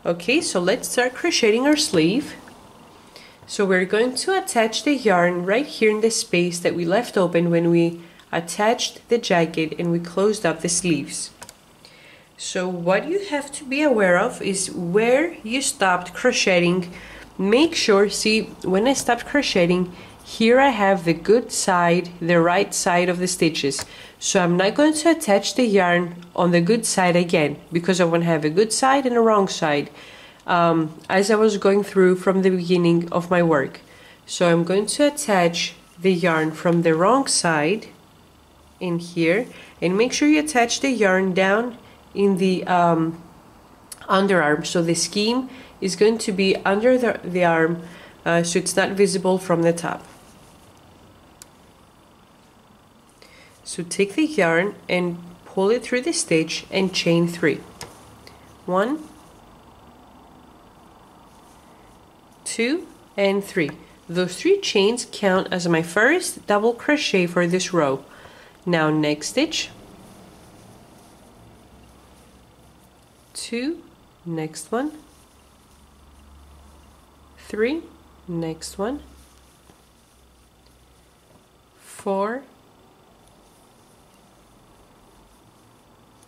Okay, so let's start crocheting our sleeve. So we're going to attach the yarn right here in the space that we left open when we attached the jacket and we closed up the sleeves. So what you have to be aware of is where you stopped crocheting. Make sure, see, when I stopped crocheting, here I have the good side, the right side of the stitches. So I'm not going to attach the yarn on the good side again, because I want to have a good side and a wrong side, as I was going through from the beginning of my work. So I'm going to attach the yarn from the wrong side in here, and make sure you attach the yarn down in the underarm. So the skein is going to be under the arm, so it's not visible from the top. So take the yarn and pull it through the stitch and chain 3. 1, 2, and 3. Those 3 chains count as my first double crochet for this row. Now next stitch, 2, next one, 3, next one, 4,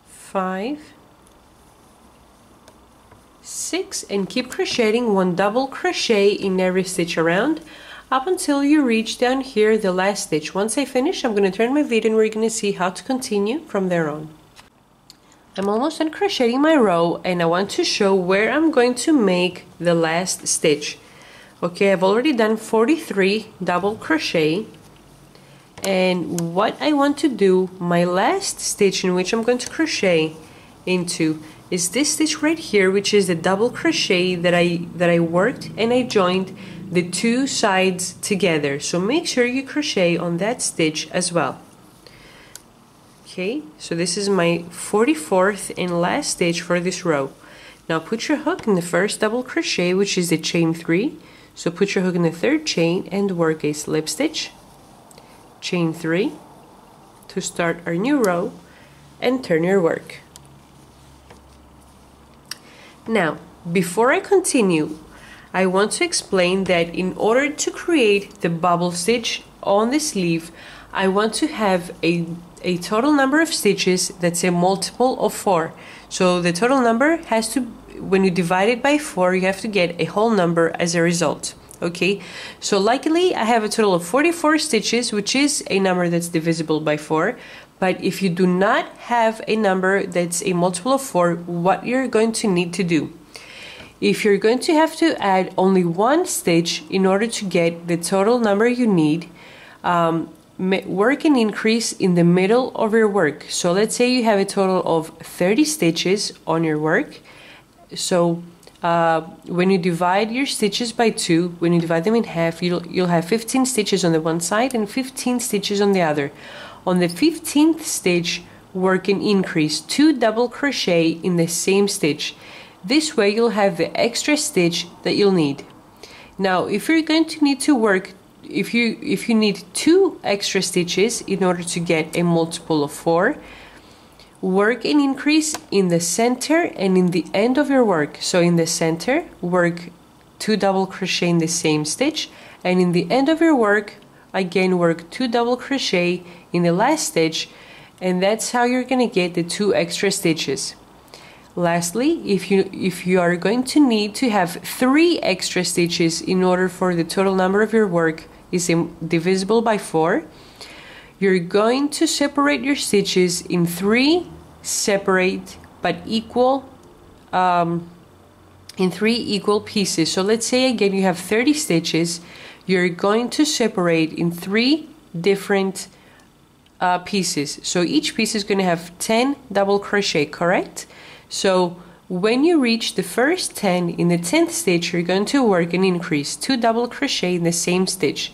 5, 6, and keep crocheting 1 double crochet in every stitch around up until you reach down here the last stitch. Once I finish, I'm going to turn my video and we're going to see how to continue from there on. I'm almost done crocheting my row and I want to show where I'm going to make the last stitch. Okay, I've already done 43 double crochet, and what I want to do, my last stitch in which I'm going to crochet into is this stitch right here, which is the double crochet that I worked and I joined the 2 sides together. So make sure you crochet on that stitch as well. Okay, so this is my 44th and last stitch for this row. Now put your hook in the first double crochet, which is the chain 3. So put your hook in the 3rd chain and work a slip stitch, chain 3 to start our new row, and turn your work. Now, before I continue, I want to explain that in order to create the bubble stitch on the sleeve, I want to have a total number of stitches that's a multiple of 4. So the total number has to, when you divide it by 4, you have to get a whole number as a result. Okay, so luckily I have a total of 44 stitches, which is a number that's divisible by 4. But if you do not have a number that's a multiple of 4, what you're going to need to do, if you're going to have to add only 1 stitch in order to get the total number you need, work an increase in the middle of your work. So let's say you have a total of 30 stitches on your work. So when you divide your stitches by 2, when you divide them in half, you'll have 15 stitches on the one side and 15 stitches on the other. On the 15th stitch, work an increase, 2 double crochet in the same stitch. This way you'll have the extra stitch that you'll need. Now if you're going to need to work, if you need 2 extra stitches in order to get a multiple of 4, work an increase in the center and in the end of your work. So in the center, work 2 double crochet in the same stitch, and in the end of your work, again work 2 double crochet in the last stitch, and that's how you're going to get the 2 extra stitches. Lastly, if you are going to need to have 3 extra stitches in order for the total number of your work is divisible by 4, you're going to separate your stitches in 3 separate but equal in 3 equal pieces. So let's say again you have 30 stitches, you're going to separate in 3 different pieces. So each piece is going to have 10 double crochet, correct? So when you reach the first 10 in the 10th stitch, you're going to work an increase, 2 double crochet in the same stitch.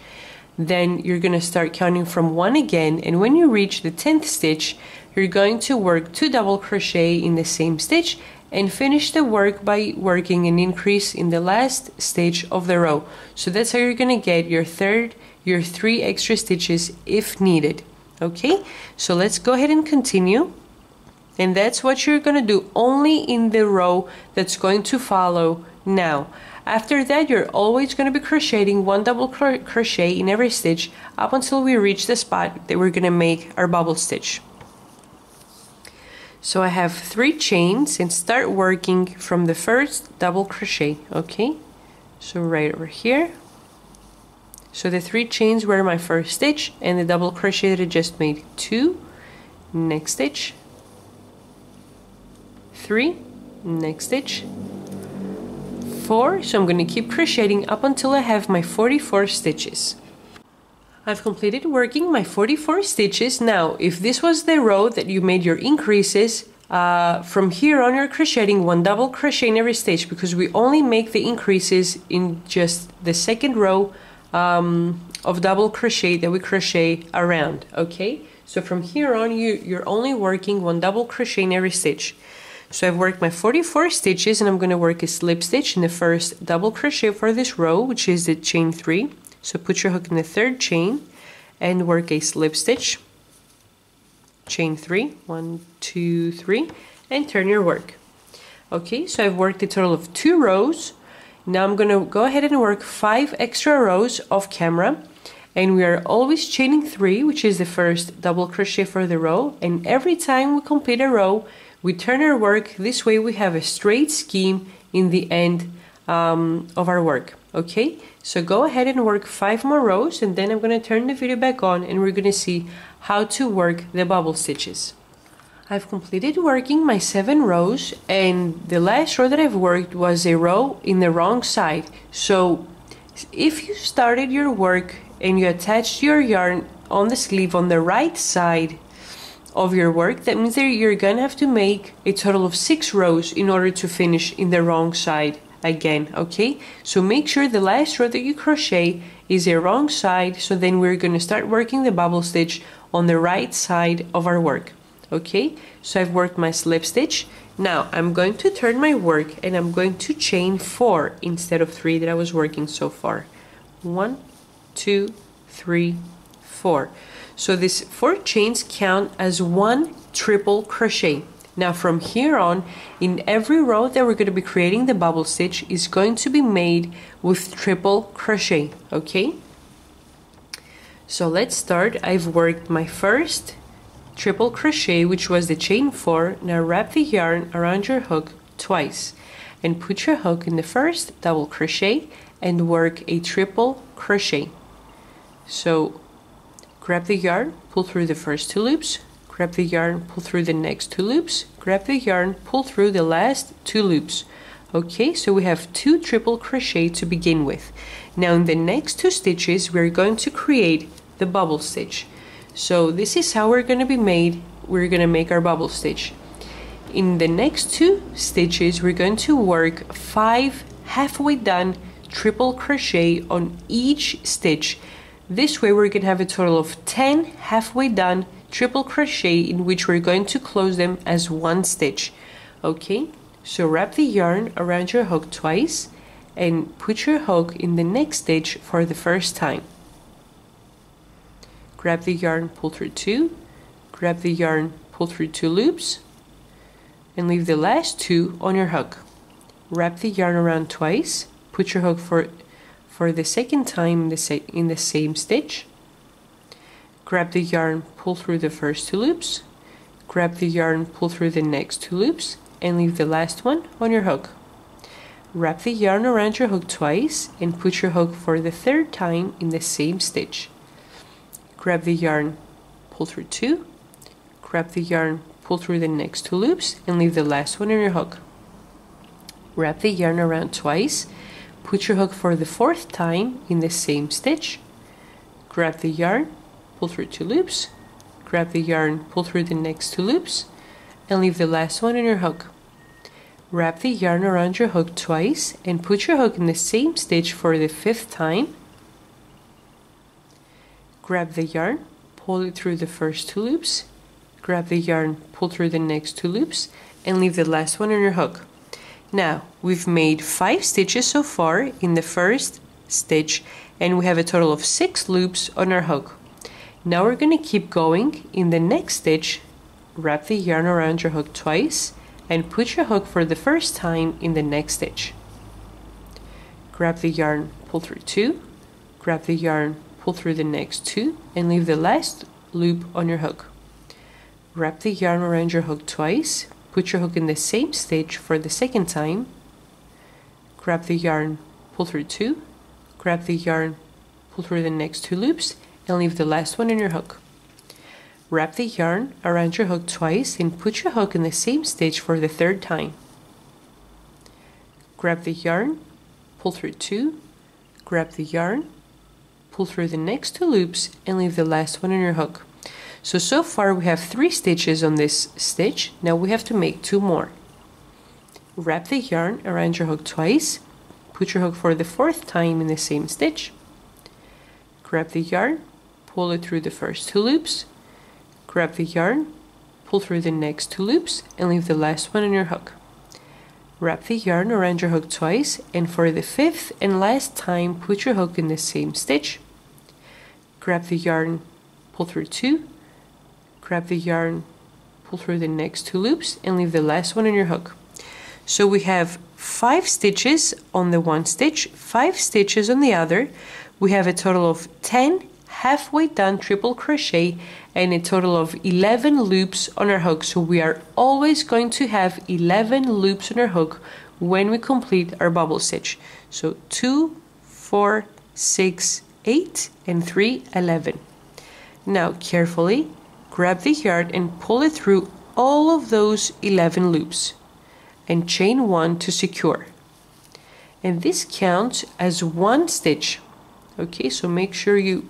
Then you're going to start counting from 1 again, and when you reach the 10th stitch, you're going to work 2 double crochet in the same stitch and finish the work by working an increase in the last stitch of the row. So that's how you're going to get your 3 extra stitches if needed. Okay, so let's go ahead and continue. And that's what you're going to do only in the row that's going to follow now. After that, you're always going to be crocheting 1 double crochet in every stitch up until we reach the spot that we're going to make our bubble stitch. So I have 3 chains and start working from the first double crochet, okay? So right over here. So the 3 chains were my first stitch and the double crochet that I just made. 2, next stitch, 3, next stitch, 4, so I'm going to keep crocheting up until I have my 44 stitches. I've completed working my 44 stitches. Now, if this was the row that you made your increases, from here on you're crocheting 1 double crochet in every stitch, because we only make the increases in just the second row of double crochet that we crochet around, okay? So from here on you're only working 1 double crochet in every stitch. So I've worked my 44 stitches and I'm going to work a slip stitch in the first double crochet for this row, which is the chain 3. So put your hook in the 3rd chain and work a slip stitch, chain 3, 1, 2, 3, and turn your work. Okay, so I've worked a total of 2 rows. Now I'm going to go ahead and work 5 extra rows off camera, and we are always chaining 3, which is the first double crochet for the row, and every time we complete a row we turn our work. This way we have a straight skein in the end of our work. Okay, so go ahead and work 5 more rows, and then I'm going to turn the video back on and we're going to see how to work the bubble stitches. I've completed working my 7 rows, and the last row that I've worked was a row in the wrong side. So if you started your work and you attached your yarn on the sleeve on the right side of your work, that means that you're gonna have to make a total of 6 rows in order to finish in the wrong side again, okay? So make sure the last row that you crochet is a wrong side, so then we're gonna start working the bubble stitch on the right side of our work, okay? So I've worked my slip stitch. Now I'm going to turn my work and I'm going to chain 4 instead of 3 that I was working so far. 1, 2, 3, 4. So these 4 chains count as 1 triple crochet. Now from here on, in every row that we're going to be creating the bubble stitch is going to be made with triple crochet, okay? So let's start. I've worked my first triple crochet, which was the chain 4. Now wrap the yarn around your hook twice and put your hook in the first double crochet and work a triple crochet. So grab the yarn, pull through the first 2 loops, grab the yarn, pull through the next 2 loops, grab the yarn, pull through the last 2 loops. Okay, so we have 2 triple crochet to begin with. Now in the next 2 stitches we're going to create the bubble stitch. So this is how we're going to make our bubble stitch. In the next 2 stitches we're going to work 5 halfway done triple crochet on each stitch. This way we're going to have a total of 10 halfway done triple crochet in which we're going to close them as 1 stitch. Okay, so wrap the yarn around your hook twice and put your hook in the next stitch for the first time. Grab the yarn, pull through 2, grab the yarn, pull through 2 loops, and leave the last 2 on your hook. Wrap the yarn around twice, put your hook for the second time in the same stitch. Grab the yarn, pull through the first 2 loops, grab the yarn, pull through the next 2 loops, and leave the last one on your hook. Wrap the yarn around your hook twice and put your hook for the 3rd time in the same stitch. Grab the yarn, pull through 2, grab the yarn, pull through the next 2 loops, and leave the last one on your hook. Wrap the yarn around twice, put your hook for the 4th time in the same stitch. Grab the yarn, pull through 2 loops, grab the yarn, pull through the next 2 loops, and leave the last one on your hook. Wrap the yarn around your hook twice and put your hook in the same stitch for the 5th time. Grab the yarn, pull it through the first 2 loops, grab the yarn, pull through the next 2 loops, and leave the last one on your hook. Now, we've made 5 stitches so far in the first stitch, and we have a total of 6 loops on our hook. Now we're going to keep going in the next stitch wrap the yarn around your hook twice and put your hook for the first time in the next stitch. Grab the yarn, pull through 2, grab the yarn, pull through the next 2, and leave the last loop on your hook. Wrap the yarn around your hook twice, put your hook in the same stitch for the second time, grab the yarn, pull through 2, grab the yarn, pull through the next 2 loops, and leave the last one in your hook. Wrap the yarn around your hook twice and put your hook in the same stitch for the third time. Grab the yarn, pull through 2, grab the yarn, pull through the next 2 loops, and leave the last one in your hook. So far we have 3 stitches on this stitch. Now we have to make 2 more. Wrap the yarn around your hook twice, put your hook for the 4th time in the same stitch. Grab the yarn, pull it through the first 2 loops, grab the yarn, pull through the next 2 loops, and leave the last one in your hook. Wrap the yarn around your hook twice, and for the 5th and last time put your hook in the same stitch. Grab the yarn, pull through 2, grab the yarn, pull through the next 2 loops, and leave the last one in your hook. So we have 5 stitches on the one stitch, 5 stitches on the other. We have a total of 10 halfway done triple crochet and a total of 11 loops on our hook. So we are always going to have 11 loops on our hook when we complete our bubble stitch. So 2, 4, 6, 8, and 3, 11. Now carefully grab the yarn and pull it through all of those 11 loops and chain 1 to secure. And this counts as 1 stitch. Okay, so make sure you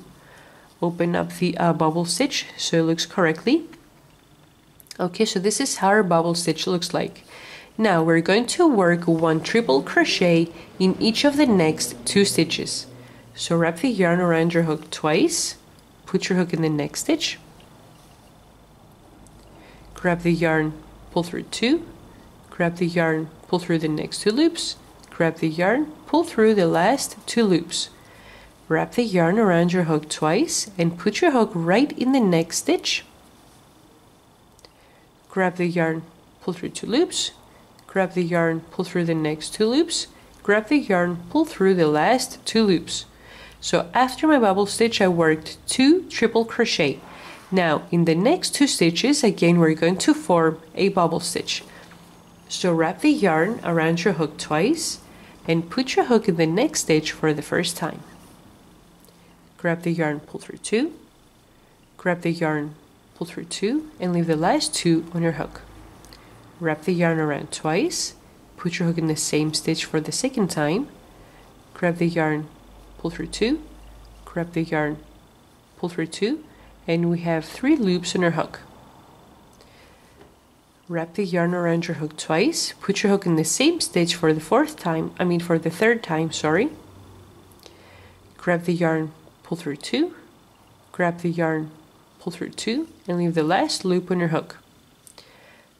open up the bubble stitch so it looks correctly. Okay, so this is how our bubble stitch looks like. Now we're going to work 1 triple crochet in each of the next 2 stitches. So wrap the yarn around your hook twice, put your hook in the next stitch, grab the yarn, pull through 2, grab the yarn, pull through the next 2 loops, grab the yarn, pull through the last 2 loops. Wrap the yarn around your hook twice and put your hook right in the next stitch. Grab the yarn, pull through 2 loops, grab the yarn, pull through the next 2 loops, grab the yarn, pull through the last 2 loops. So after my bubble stitch I worked 2 triple crochet. Now in the next 2 stitches again we're going to form a bubble stitch. So wrap the yarn around your hook twice and put your hook in the next stitch for the first time. Grab the yarn, pull through 2, grab the yarn, pull through 2, and leave the last 2 on your hook. Wrap the yarn around twice, put your hook in the same stitch for the second time, grab the yarn, pull through 2, grab the yarn, pull through 2, and we have 3 loops on our hook. Wrap the yarn around your hook twice, put your hook in the same stitch for the third time, sorry. Grab the yarn, pull through 2, grab the yarn, pull through 2, and leave the last loop on your hook.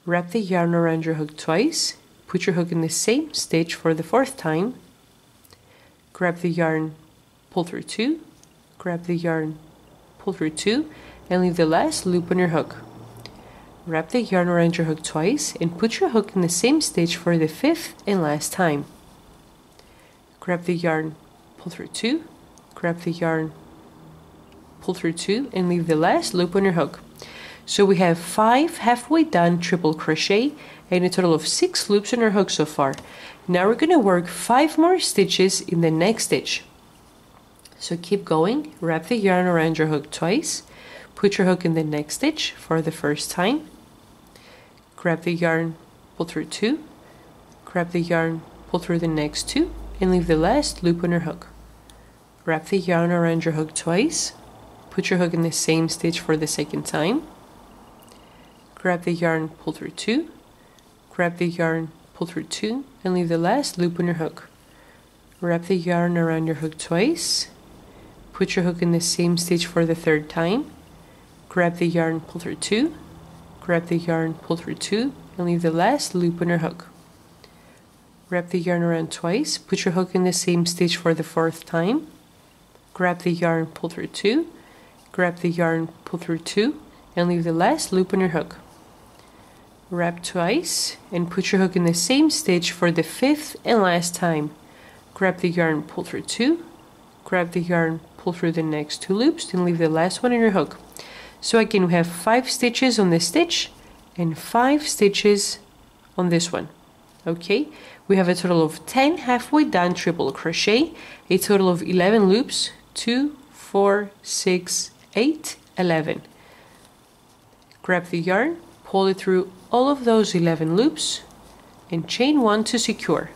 Wrap the yarn around your hook twice, put your hook in the same stitch for the 4th time, grab the yarn, pull through 2, grab the yarn, pull through 2, and leave the last loop on your hook. Wrap the yarn around your hook twice and put your hook in the same stitch for the 5th and last time. Grab the yarn, pull through 2, grab the yarn, pull through 2, and leave the last loop on your hook. So we have 5 halfway done triple crochet and a total of 6 loops on our hook so far. Now we're going to work 5 more stitches in the next stitch. So keep going, wrap the yarn around your hook twice, put your hook in the next stitch for the first time, grab the yarn, pull through 2, grab the yarn, pull through the next 2, and leave the last loop on your hook. Wrap the yarn around your hook twice, put your hook in the same stitch for the second time, grab the yarn, pull through 2, grab the yarn, pull through 2, and leave the last loop on your hook. Wrap the yarn around your hook twice, put your hook in the same stitch for the 3rd time, grab the yarn, pull through 2, grab the yarn, pull through 2, and leave the last loop on your hook. Wrap the yarn around twice, put your hook in the same stitch for the 4th time, grab the yarn, pull through 2, grab the yarn, pull through 2, and leave the last loop on your hook. wrap twice, and put your hook in the same stitch for the 5th and last time. Grab the yarn, pull through 2, grab the yarn, pull through the next 2 loops, then leave the last one in your hook. So again, we have 5 stitches on this stitch and 5 stitches on this one. Okay, we have a total of 10 halfway done triple crochet, a total of 11 loops, 2, 4, 6, 8, 11. Grab the yarn, pull it through all of those 11 loops, and chain 1 to secure.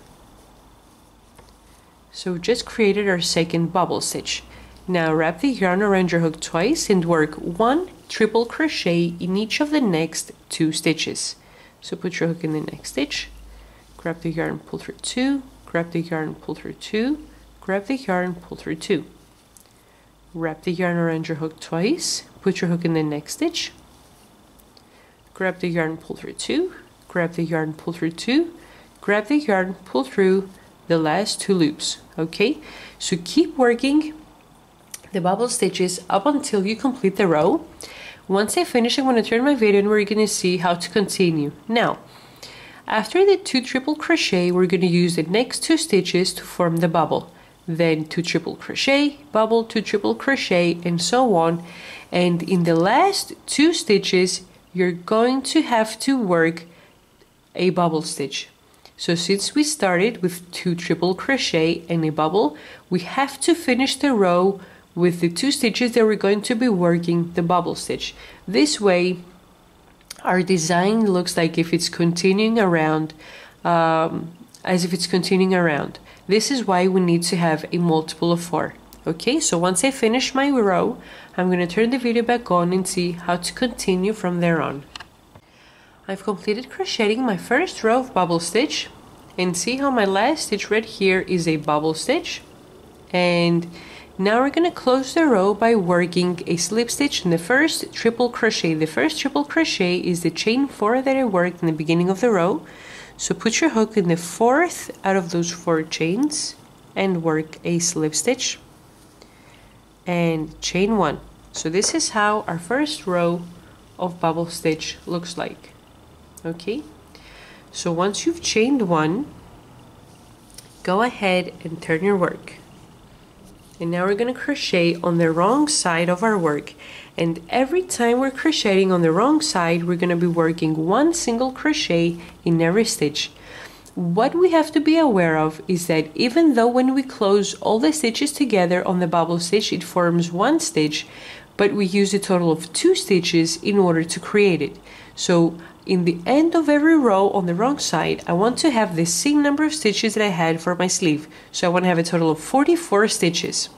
So we just created our second bubble stitch. Now wrap the yarn around your hook twice and work 1 triple crochet in each of the next 2 stitches. So put your hook in the next stitch, grab the yarn, pull through 2, grab the yarn, pull through 2, grab the yarn, pull through 2. Wrap the yarn around your hook twice, put your hook in the next stitch, grab the yarn, pull through 2, grab the yarn, pull through 2, grab the yarn, pull through the last 2 loops. Okay, so keep working the bubble stitches up until you complete the row. Once I finish, I'm going to turn my video and we're going to see how to continue. Now, after the 2 triple crochet, we're going to use the next 2 stitches to form the bubble. Then 2 triple crochet, bubble, 2 triple crochet, and so on. And in the last 2 stitches, you're going to have to work a bubble stitch. So since we started with 2 triple crochet and a bubble, we have to finish the row with the 2 stitches that we're going to be working the bubble stitch. This way, our design looks like if it's continuing around, as if it's continuing around. This is why we need to have a multiple of 4. Okay, so once I finish my row, I'm going to turn the video back on and see how to continue from there on. I've completed crocheting my first row of bubble stitch, and see how my last stitch right here is a bubble stitch. And now we're going to close the row by working a slip stitch in the first triple crochet. The first triple crochet is the chain 4 that I worked in the beginning of the row. So put your hook in the 4th out of those 4 chains and work a slip stitch and chain 1. So this is how our first row of bubble stitch looks like. Okay, so once you've chained 1, go ahead and turn your work. And now we're going to crochet on the wrong side of our work. And every time we're crocheting on the wrong side, we're going to be working 1 single crochet in every stitch. What we have to be aware of is that even though when we close all the stitches together on the bubble stitch, it forms 1 stitch, but we use a total of 2 stitches in order to create it. So in the end of every row on the wrong side, I want to have the same number of stitches that I had for my sleeve. So I want to have a total of 44 stitches.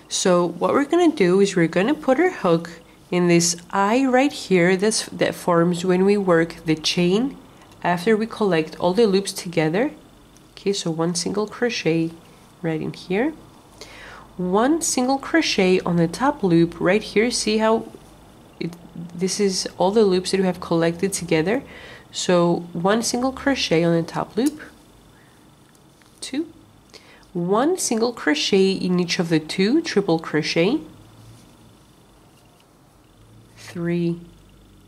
So what we're going to do is we're going to put our hook in this eye right here that forms when we work the chain after we collect all the loops together. Okay, so 1 single crochet right in here. 1 single crochet on the top loop right here. See how this is all the loops that we have collected together. So 1 single crochet on the top loop, 2, 1 single crochet in each of the 2 triple crochet, 3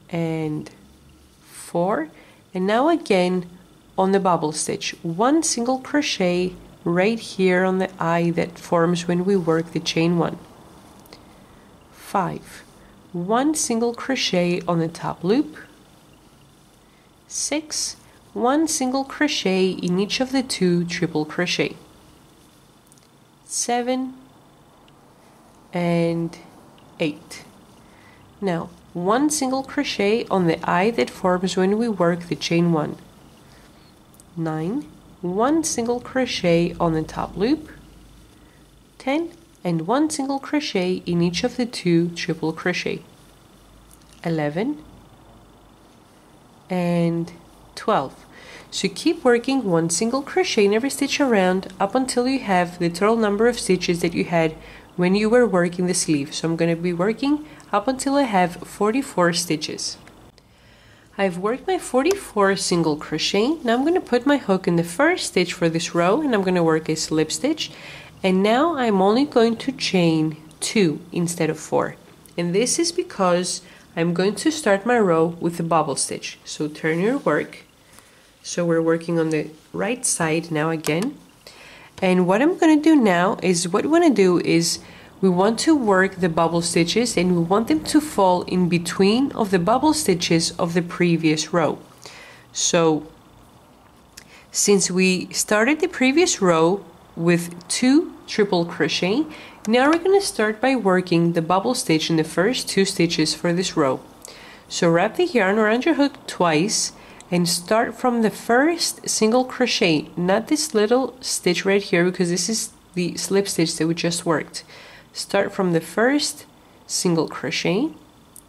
and 4, and now again on the bubble stitch, 1 single crochet right here on the eye that forms when we work the chain 1, 5, 1 single crochet on the top loop, 6, 1 single crochet in each of the 2 triple crochet, 7 and 8. Now 1 single crochet on the eye that forms when we work the chain 1, 9, 1 single crochet on the top loop, 10 and 1 single crochet in each of the 2 triple crochet, 11 and 12. So keep working 1 single crochet in every stitch around up until you have the total number of stitches that you had when you were working the sleeve. So I'm going to be working up until I have 44 stitches. I've worked my 44 single crochet. Now I'm going to put my hook in the first stitch for this row and I'm going to work a slip stitch. And now I'm only going to chain 2 instead of 4. And this is because I'm going to start my row with a bobble stitch. So turn your work. So we're working on the right side now again. And what I'm going to do now is, what we want to do is we want to work the bubble stitches, and we want them to fall in between of the bubble stitches of the previous row. So since we started the previous row with 2 triple crochet, now we're going to start by working the bubble stitch in the first 2 stitches for this row. So wrap the yarn around your hook twice and start from the first single crochet, not this little stitch right here, because this is the slip stitch that we just worked. Start from the first single crochet,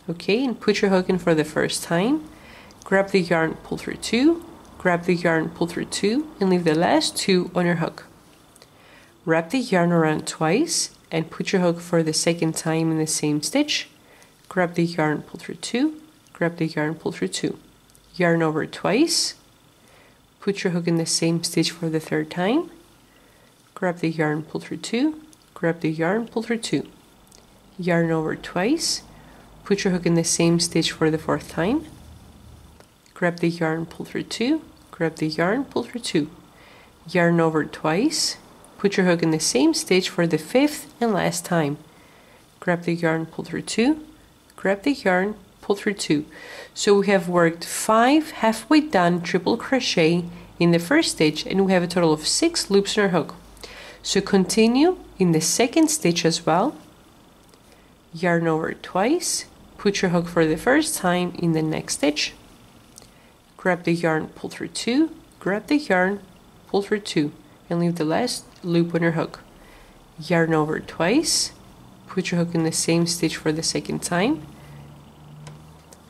okay, and put your hook in for the first time. Grab the yarn, pull through 2, grab the yarn, pull through 2, and leave the last 2 on your hook. Wrap the yarn around twice and put your hook for the second time in the same stitch. Grab the yarn, pull through 2, grab the yarn, pull through 2. Yarn over twice, put your hook in the same stitch for the third time. Grab the yarn, pull through 2, grab the yarn, pull through 2. Yarn over twice, put your hook in the same stitch for the fourth time. Grab the yarn, pull through 2, grab the yarn, pull through 2. Yarn over twice, put your hook in the same stitch for the fifth and last time. Grab the yarn, pull through 2, grab the yarn, pull through 2. So we have worked 5 halfway done triple crochet in the first stitch, and we have a total of 6 loops in our hook. So continue in the second stitch as well. Yarn over twice, put your hook for the first time in the next stitch. Grab the yarn, pull through 2, grab the yarn, pull through 2, and leave the last loop on your hook. Yarn over twice, put your hook in the same stitch for the second time.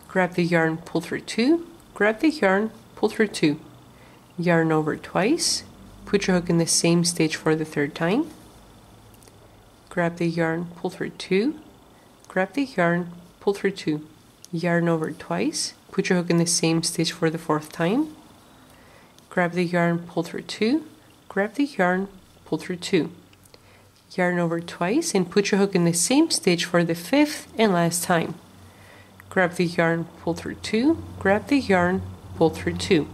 Grab the yarn, pull through 2, grab the yarn, pull through 2. Yarn over twice, put your hook in the same stitch for the third time. Grab the yarn, pull through 2, grab the yarn, pull through 2. Yarn over twice, put your hook in the same stitch for the fourth time. Grab the yarn, pull through 2, grab the yarn, pull through 2. Yarn over twice and put your hook in the same stitch for the fifth and last time. Grab the yarn, pull through 2, grab the yarn, pull through 2.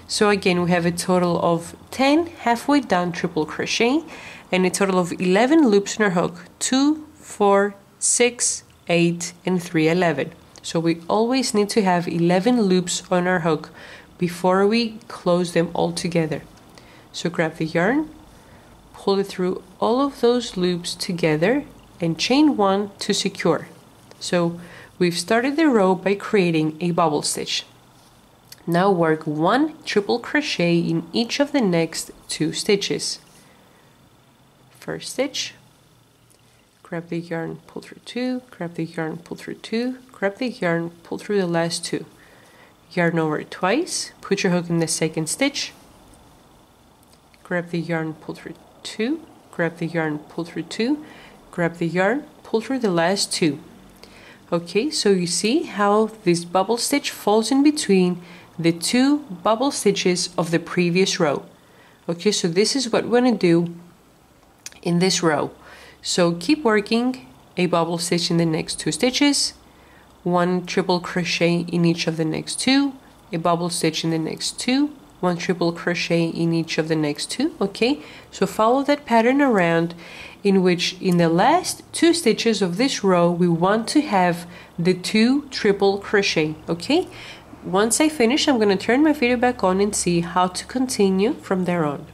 So again, we have a total of 10 halfway done triple crochet and a total of 11 loops in our hook. 2, 4, 6, 8, and 3, 11. So we always need to have 11 loops on our hook before we close them all together. So grab the yarn, pull it through all of those loops together, and chain 1 to secure. So we've started the row by creating a bobble stitch. Now work 1 triple crochet in each of the next 2 stitches. First stitch, grab the yarn, pull through 2, grab the yarn, pull through 2, grab the yarn, pull through the last 2. Yarn over twice, put your hook in the second stitch. Grab the yarn, pull through 2, grab the yarn, pull through 2, grab the yarn, pull through the last 2. Okay, so you see how this bubble stitch falls in between the 2 bubble stitches of the previous row. Okay, so this is what we're going to do in this row. So keep working a bubble stitch in the next 2 stitches, 1 triple crochet in each of the next 2, a bubble stitch in the next 2, 1 triple crochet in each of the next 2. Okay, so follow that pattern around, in which in the last 2 stitches of this row we want to have the 2 triple crochet. Okay, once I finish, I'm going to turn my video back on and see how to continue from there on.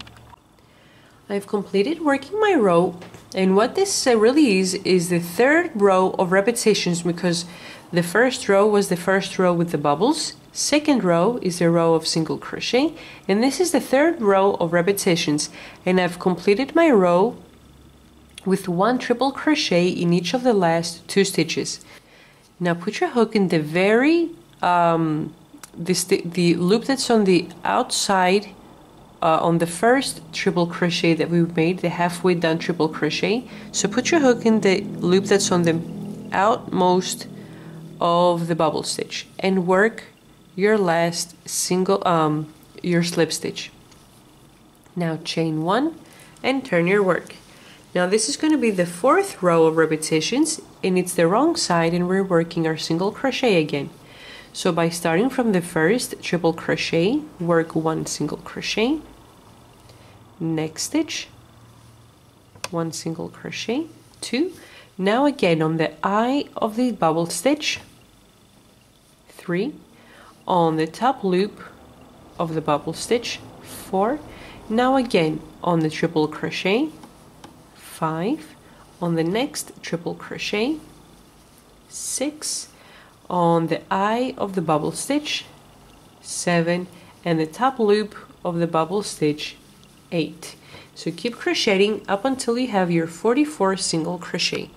I've completed working my row, and what this really is the third row of repetitions, because the first row was the first row with the bubbles, second row is the row of single crochet, and this is the third row of repetitions, and I've completed my row with 1 triple crochet in each of the last 2 stitches. Now put your hook in the very the loop that's on the outside on the first triple crochet that we made, the halfway done triple crochet. So put your hook in the loop that's on the outmost of the bubble stitch and work your last single your slip stitch. Now chain 1 and turn your work. Now this is going to be the 4th row of repetitions, and it's the wrong side, and we're working our single crochet again. So by starting from the first triple crochet, work 1 single crochet, next stitch, 1 single crochet, 2. Now again on the eye of the bubble stitch, 3. On the top loop of the bubble stitch, 4. Now again on the triple crochet, 5. On the next triple crochet, 6. On the eye of the bubble stitch, 7. And the top loop of the bubble stitch, 8. So keep crocheting up until you have your 44 single crochet.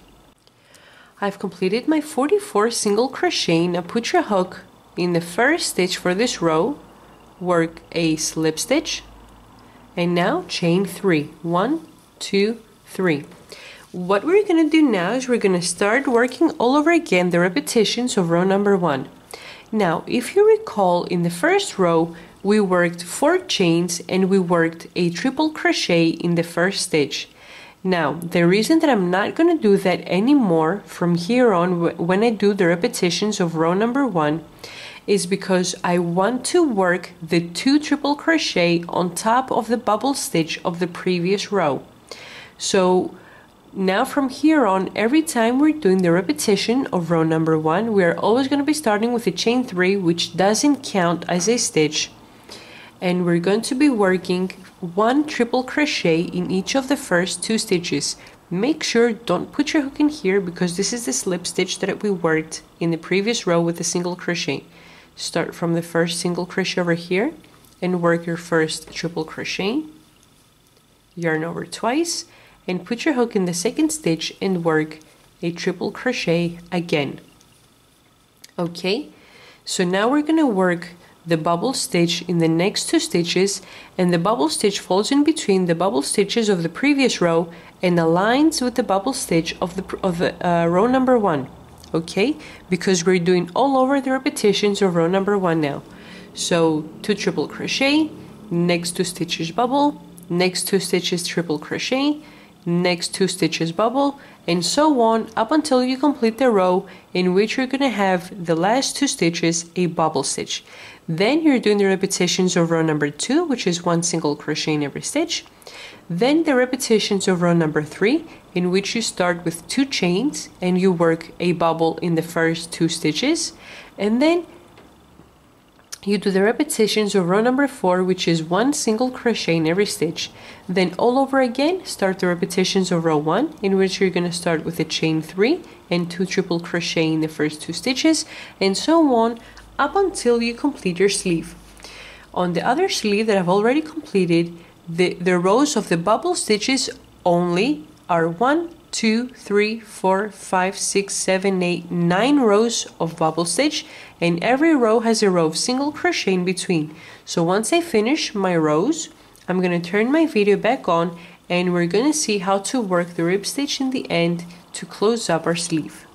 I've completed my 44 single crochet. Now put your hook in the first stitch for this row, work a slip stitch, and now chain 3. 1, 2, 3. What we're going to do now is we're going to start working all over again the repetitions of row number 1. Now if you recall, in the first row we worked 4 chains and we worked a triple crochet in the first stitch. Now, the reason that I'm not going to do that anymore from here on when I do the repetitions of row number 1 is because I want to work the 2 triple crochet on top of the bubble stitch of the previous row. So now from here on, every time we're doing the repetition of row number 1, we are always going to be starting with a chain 3, which doesn't count as a stitch, and we're going to be working 1 triple crochet in each of the first 2 stitches. Make sure don't put your hook in here because this is the slip stitch that we worked in the previous row with a single crochet. Start from the first single crochet over here and work your first triple crochet, yarn over twice, and put your hook in the second stitch and work a triple crochet again. Okay, so now we're going to work the bubble stitch in the next 2 stitches, and the bubble stitch falls in between the bubble stitches of the previous row and aligns with the bubble stitch of the row number 1. Okay, because we're doing all over the repetitions of row number 1 now. So 2 triple crochet, next 2 stitches bubble, next 2 stitches triple crochet, next 2 stitches bubble, and so on up until you complete the row in which you're going to have the last 2 stitches a bubble stitch. Then you're doing the repetitions of row number 2, which is 1 single crochet in every stitch. Then the repetitions of row number 3, in which you start with 2 chains and you work a bubble in the first 2 stitches. And then you do the repetitions of row number 4, which is 1 single crochet in every stitch. Then all over again, start the repetitions of row 1, in which you're going to start with a chain 3 and 2 triple crochet in the first 2 stitches, and so on up until you complete your sleeve. On the other sleeve that I've already completed, the rows of the bubble stitches only are 1, 2, 3, 4, 5, 6, 7, 8, 9 rows of bubble stitch, and every row has a row of single crochet in between. So once I finish my rows, I'm going to turn my video back on and we're going to see how to work the rib stitch in the end to close up our sleeve.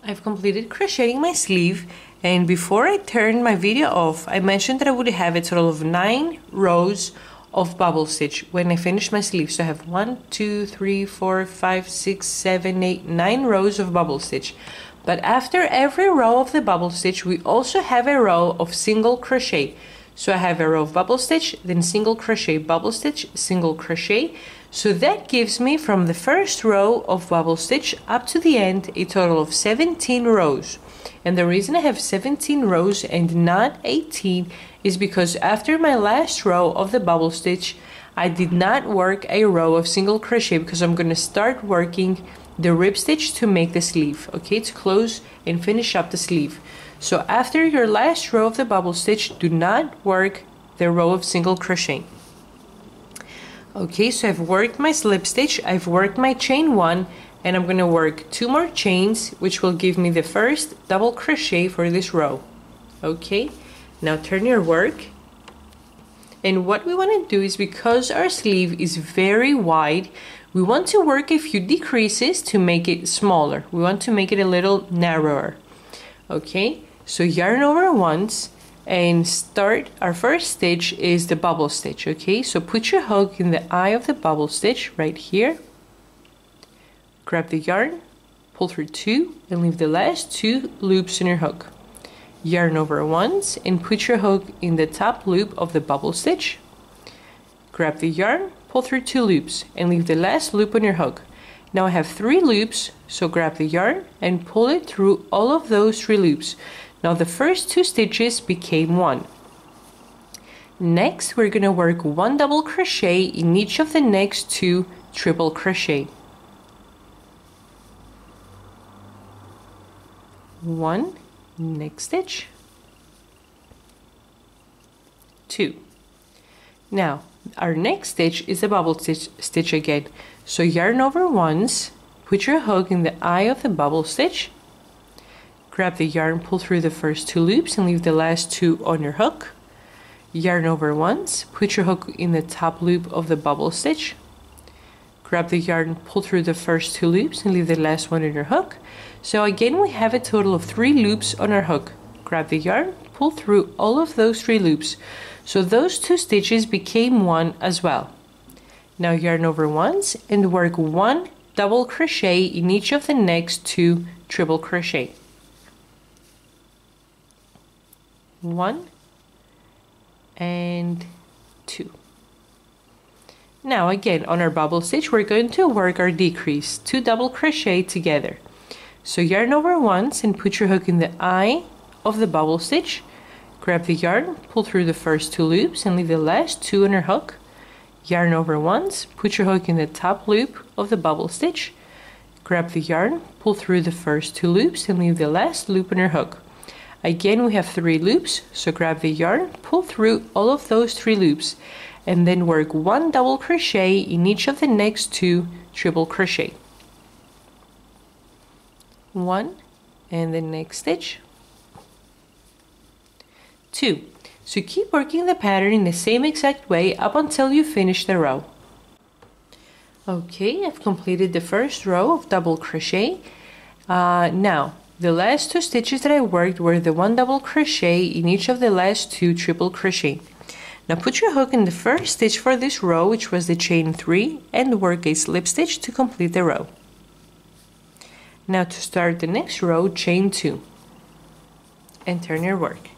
I've completed crocheting my sleeve, and before I turned my video off, I mentioned that I would have a total of 9 rows of bubble stitch when I finish my sleeve. So I have 1, 2, 3, 4, 5, 6, 7, 8, 9 rows of bubble stitch. But after every row of the bubble stitch, we also have a row of single crochet. So I have a row of bubble stitch, then single crochet, bubble stitch, single crochet. So that gives me from the first row of bubble stitch up to the end a total of 17 rows. And the reason I have 17 rows and not 18 is because after my last row of the bubble stitch, I did not work a row of single crochet because I'm going to start working the rib stitch to make the sleeve, okay, to close and finish up the sleeve. So after your last row of the bubble stitch, do not work the row of single crochet. Okay, so I've worked my slip stitch, I've worked my chain 1, and I'm going to work 2 more chains, which will give me the first double crochet for this row. Okay, now turn your work, and what we want to do is, because our sleeve is very wide, we want to work a few decreases to make it smaller. We want to make it a little narrower. Okay, so yarn over once and start. Our first stitch is the bubble stitch. Okay, so put your hook in the eye of the bubble stitch right here, grab the yarn, pull through 2 and leave the last 2 loops in your hook. Yarn over once and put your hook in the top loop of the bubble stitch. Grab the yarn, pull through 2 loops and leave the last loop on your hook. Now I have 3 loops, so grab the yarn and pull it through all of those 3 loops. Now the first 2 stitches became 1. Next, we're going to work 1 double crochet in each of the next 2 triple crochet. 1, next stitch, 2. Now our next stitch is a bubble stitch again, so yarn over once, put your hook in the eye of the bubble stitch, grab the yarn, pull through the first 2 loops and leave the last 2 on your hook. Yarn over once, put your hook in the top loop of the bubble stitch, grab the yarn, pull through the first 2 loops and leave the last one in your hook. So again we have a total of 3 loops on our hook. Grab the yarn, pull through all of those 3 loops. So those 2 stitches became 1 as well. Now yarn over once and work 1 double crochet in each of the next 2 triple crochet. 1 and 2. Now again on our bubble stitch we're going to work our decrease, 2 double crochet together. So yarn over once and put your hook in the eye of the bubble stitch, grab the yarn, pull through the first 2 loops and leave the last 2 on your hook. Yarn over once, put your hook in the top loop of the bubble stitch, grab the yarn, pull through the first 2 loops and leave the last loop on your hook. Again we have 3 loops, so grab the yarn, pull through all of those 3 loops and then work 1 double crochet in each of the next 2 triple crochet. 1 and the next stitch, 2. So keep working the pattern in the same exact way up until you finish the row. Okay, I've completed the first row of double crochet. Now the last 2 stitches that I worked were the 1 double crochet in each of the last 2 triple crochet. Now put your hook in the first stitch for this row, which was the chain 3, and work a slip stitch to complete the row. Now to start the next row, chain 2 and turn your work.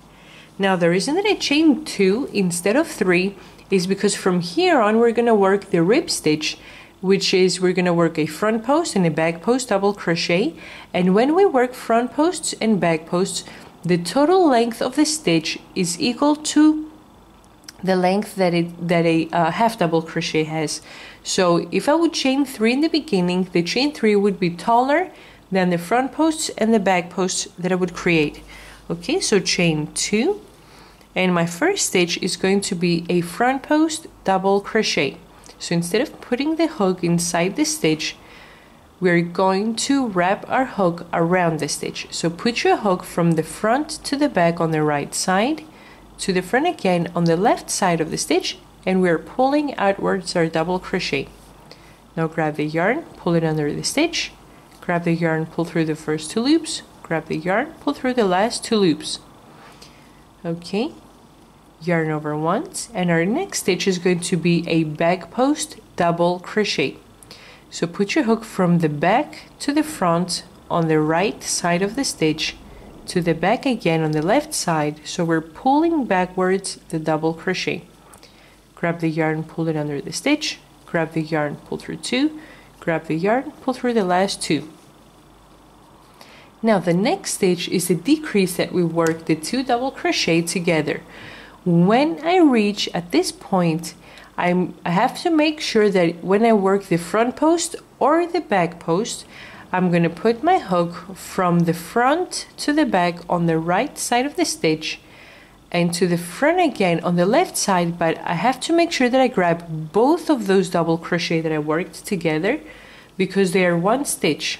Now the reason that I chain 2 instead of 3 is because from here on we're going to work the rib stitch, which is we're going to work a front post and a back post double crochet, and when we work front posts and back posts, the total length of the stitch is equal to the length that a half double crochet has. So if I would chain 3 in the beginning, the chain 3 would be taller than the front posts and the back posts that I would create. Okay, so chain 2, and my first stitch is going to be a front post double crochet. So instead of putting the hook inside the stitch, we're going to wrap our hook around the stitch. So put your hook from the front to the back on the right side, to the front again on the left side of the stitch, and we're pulling outwards our double crochet. Now grab the yarn, pull it under the stitch, grab the yarn, pull through the first 2 loops, grab the yarn, pull through the last 2 loops. Okay, yarn over once, and our next stitch is going to be a back post double crochet. So put your hook from the back to the front on the right side of the stitch, to the back again on the left side, so we're pulling backwards the double crochet. Grab the yarn, pull it under the stitch, grab the yarn, pull through 2, grab the yarn, pull through the last 2. Now the next stitch is the decrease that we worked the 2 double crochet together. When I reach at this point, I have to make sure that when I work the front post or the back post, I'm going to put my hook from the front to the back on the right side of the stitch and to the front again on the left side, but I have to make sure that I grab both of those double crochet that I worked together because they are one stitch.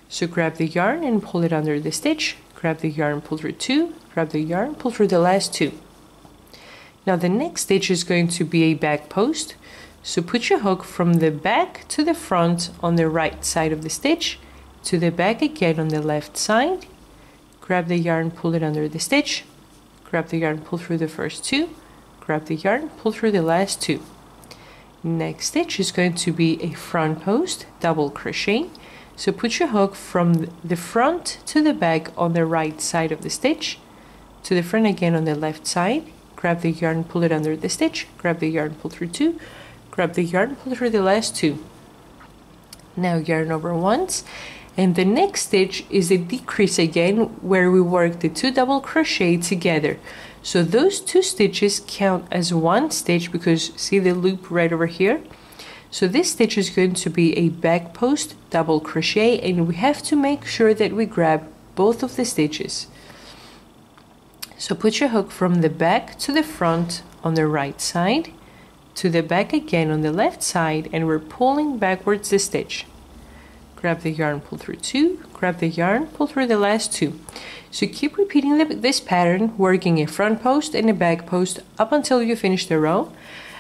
So grab the yarn and pull it under the stitch, grab the yarn, pull through 2, grab the yarn, pull through the last 2. Now the next stitch is going to be a back post, so put your hook from the back to the front on the right side of the stitch, to the back again on the left side, grab the yarn, pull it under the stitch, grab the yarn, pull through the first 2, grab the yarn, pull through the last 2. Next stitch is going to be a front post double crochet. So put your hook from the front to the back on the right side of the stitch, to the front again on the left side. Grab the yarn, pull it under the stitch, grab the yarn, pull through two, grab the yarn, pull through the last two. Now yarn over once, and the next stitch is a decrease again, where we work the 2 double crochet together. So those 2 stitches count as one stitch, because see the loop right over here? So this stitch is going to be a back post double crochet, and we have to make sure that we grab both of the stitches. So put your hook from the back to the front on the right side, to the back again on the left side, and we're pulling backwards the stitch. Grab the yarn, pull through two, grab the yarn, pull through the last two. So keep repeating this pattern, working a front post and a back post up until you finish the row.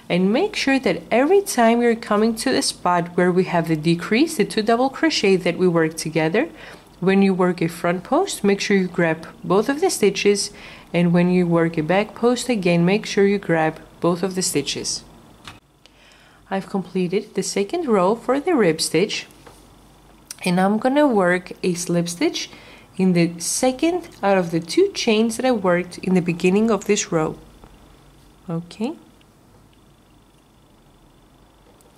And make sure that every time you're coming to the spot where we have the decrease, the 2 double crochet that we work together, when you work a front post, make sure you grab both of the stitches, and when you work a back post again, make sure you grab both of the stitches. I've completed the second row for the rib stitch, and I'm gonna work a slip stitch in the second out of the 2 chains that I worked in the beginning of this row. Okay,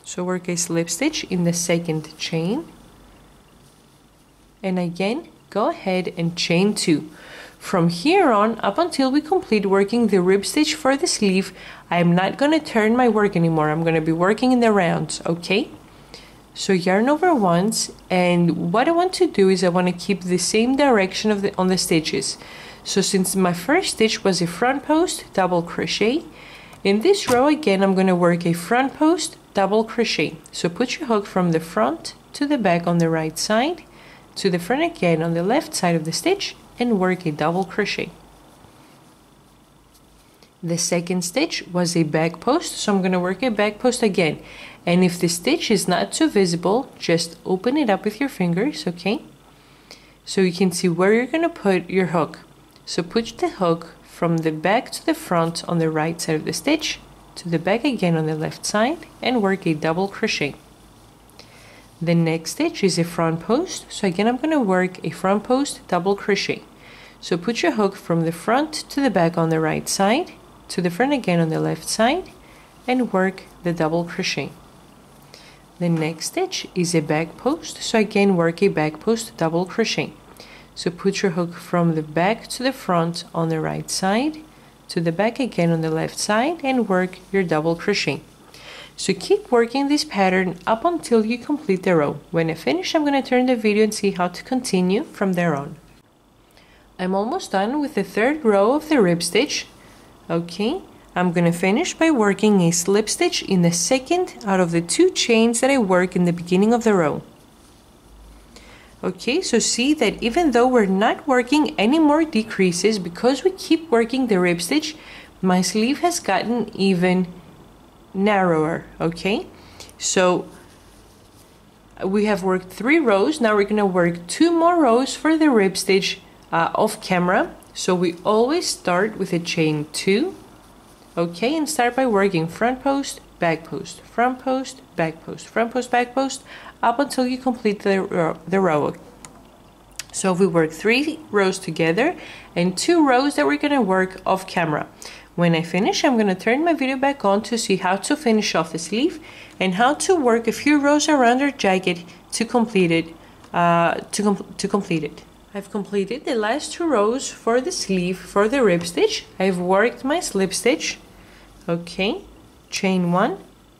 so work a slip stitch in the second chain, and again go ahead and chain 2. From here on up until we complete working the rib stitch for the sleeve, I am not going to turn my work anymore. I'm going to be working in the rounds, okay? So yarn over once, and what I want to do is I want to keep the same direction on the stitches. So since my first stitch was a front post double crochet, in this row again I'm going to work a front post double crochet. So put your hook from the front to the back on the right side, to the front again on the left side of the stitch, and work a double crochet. The second stitch was a back post, so I'm going to work a back post again. And if the stitch is not too visible, just open it up with your fingers, okay? So you can see where you're going to put your hook. So put the hook from the back to the front on the right side of the stitch, to the back again on the left side, and work a double crochet. The next stitch is a front post, so again I'm going to work a front post double crochet. So put your hook from the front to the back on the right side, to the front again on the left side, and work the double crochet. The next stitch is a back post, so again work a back post double crochet. So put your hook from the back to the front on the right side, to the back again on the left side, and work your double crochet. So keep working this pattern up until you complete the row. When I finish, I'm going to turn the video and see how to continue from there on. I'm almost done with the third row of the rib stitch. Okay, I'm going to finish by working a slip stitch in the second out of the 2 chains that I work in the beginning of the row. Okay, so see that even though we're not working any more decreases, because we keep working the rib stitch, my sleeve has gotten even narrower. Okay, so we have worked 3 rows. Now we're going to work 2 more rows for the rib stitch off camera. So we always start with a chain 2, okay, and start by working front post, back post, front post, back post, front post, back post, up until you complete the row. So we work 3 rows together and 2 rows that we're going to work off camera. When I finish, I'm going to turn my video back on to see how to finish off the sleeve and how to work a few rows around our jacket to complete it. I've completed the last 2 rows for the sleeve for the rib stitch. I've worked my slip stitch. Okay, chain 1,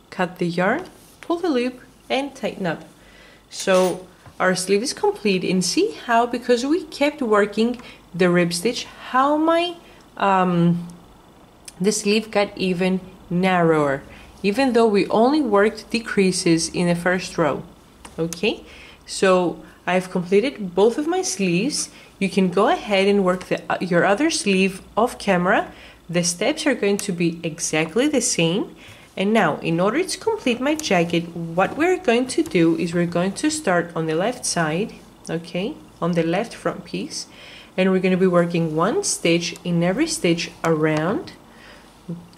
cut the yarn, pull the loop, and tighten up. So our sleeve is complete, and see how, because we kept working the rib stitch, how my the sleeve got even narrower, even though we only worked decreases in the first row. Okay, so I've completed both of my sleeves. You can go ahead and work your other sleeve off camera. The steps are going to be exactly the same. And now, in order to complete my jacket, what we're going to do is we're going to start on the left side, okay, on the left front piece, and we're going to be working 1 stitch in every stitch around.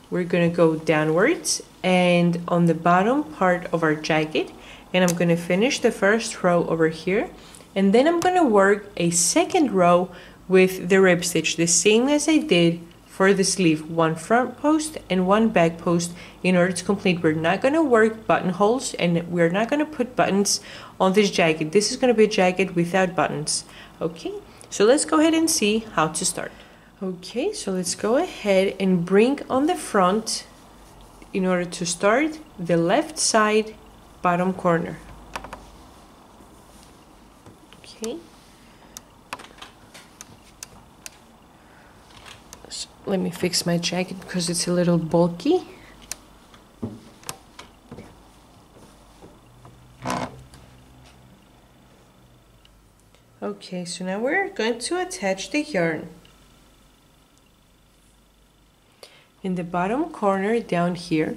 We're going to go downwards and on the bottom part of our jacket, and I'm going to finish the first row over here, and then I'm going to work a second row with the rib stitch, the same as I did for the sleeve, one front post and one back post in order to complete. We're not going to work buttonholes, and we're not going to put buttons on this jacket. This is going to be a jacket without buttons. Okay, so let's go ahead and see how to start. Okay, so let's go ahead and bring on the front in order to start the left side bottom corner. Okay. So let me fix my jacket because it's a little bulky. Okay, so now we're going to attach the yarn in the bottom corner down here.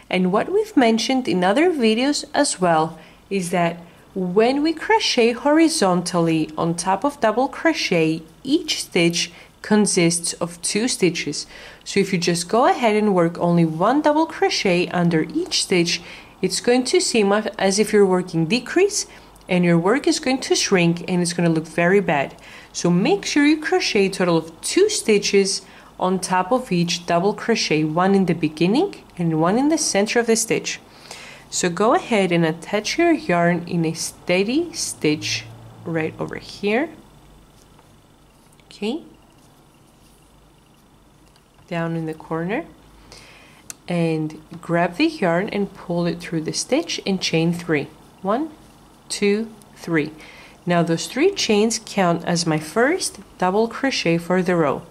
And what we've mentioned in other videos as well is that when we crochet horizontally on top of double crochet, each stitch consists of 2 stitches. So if you just go ahead and work only 1 double crochet under each stitch, it's going to seem as if you're working decrease, and your work is going to shrink and it's going to look very bad. So make sure you crochet a total of 2 stitches on top of each double crochet, 1 in the beginning and 1 in the center of the stitch. So go ahead and attach your yarn in a steady stitch right over here. Okay, down in the corner, and grab the yarn and pull it through the stitch and chain 3. 1, 2, 3. Now those 3 chains count as my first double crochet for the row.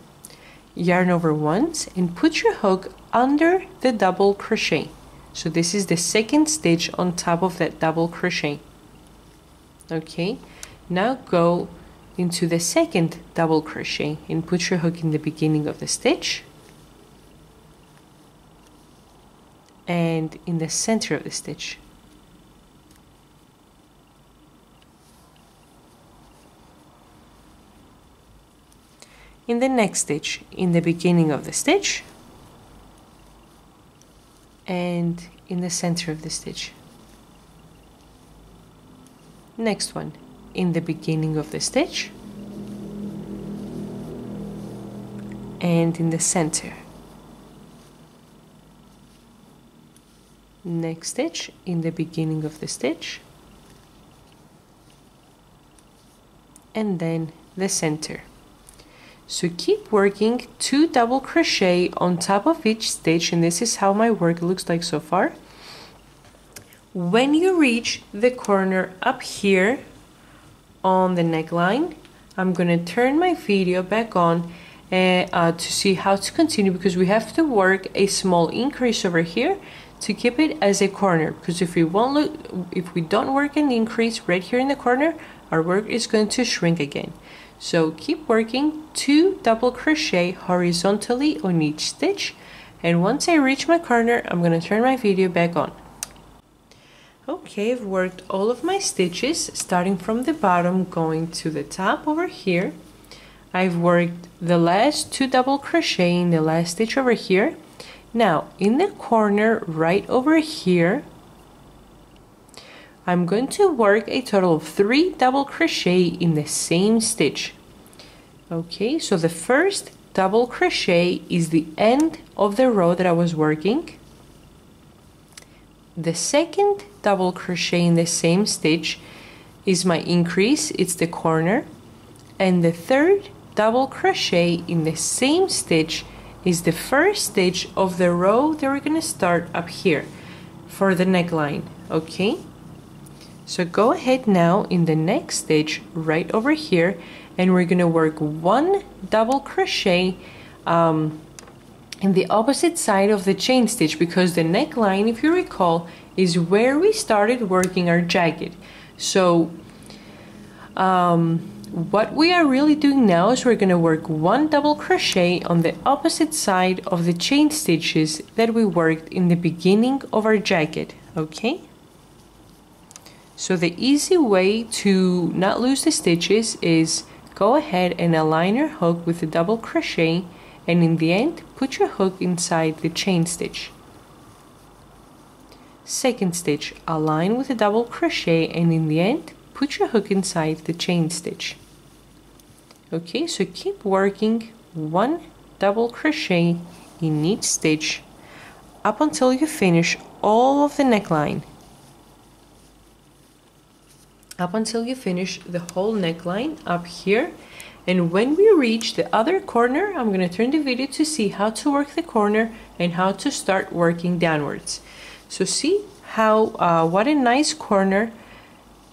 Yarn over once and put your hook under the double crochet. So this is the second stitch on top of that double crochet. Okay, now go into the second double crochet and put your hook in the beginning of the stitch and in the center of the stitch. In the next stitch, in the beginning of the stitch and in the center of the stitch. Next one, in the beginning of the stitch and in the center. Next stitch, in the beginning of the stitch and then the center. So keep working 2 double crochet on top of each stitch, and this is how my work looks like so far. When you reach the corner up here on the neckline, I'm going to turn my video back on to see how to continue, because we have to work a small increase over here to keep it as a corner, because if we don't work an increase right here in the corner, our work is going to shrink again. So keep working 2 double crochet horizontally on each stitch, and once I reach my corner, I'm going to turn my video back on. Okay, I've worked all of my stitches starting from the bottom going to the top over here. I've worked the last 2 double crochet in the last stitch over here. Now in the corner right over here, I'm going to work a total of 3 double crochet in the same stitch. Okay, so the first double crochet is the end of the row that I was working. The second double crochet in the same stitch is my increase, it's the corner. And the third double crochet in the same stitch is the first stitch of the row that we're going to start up here for the neckline. Okay, so go ahead now in the next stitch right over here, and we're going to work 1 double crochet in the opposite side of the chain stitch, because the neckline, if you recall, is where we started working our jacket. So what we are really doing now is we're going to work 1 double crochet on the opposite side of the chain stitches that we worked in the beginning of our jacket. Okay, so the easy way to not lose the stitches is go ahead and align your hook with the double crochet, and in the end put your hook inside the chain stitch. second stitch, align with a double crochet, and in the end put your hook inside the chain stitch. Okay, so keep working one double crochet in each stitch up until you finish all of the neckline, up until you finish the whole neckline up here. And when we reach the other corner, I'm going to turn the video to see how to work the corner and how to start working downwards. So see how what a nice corner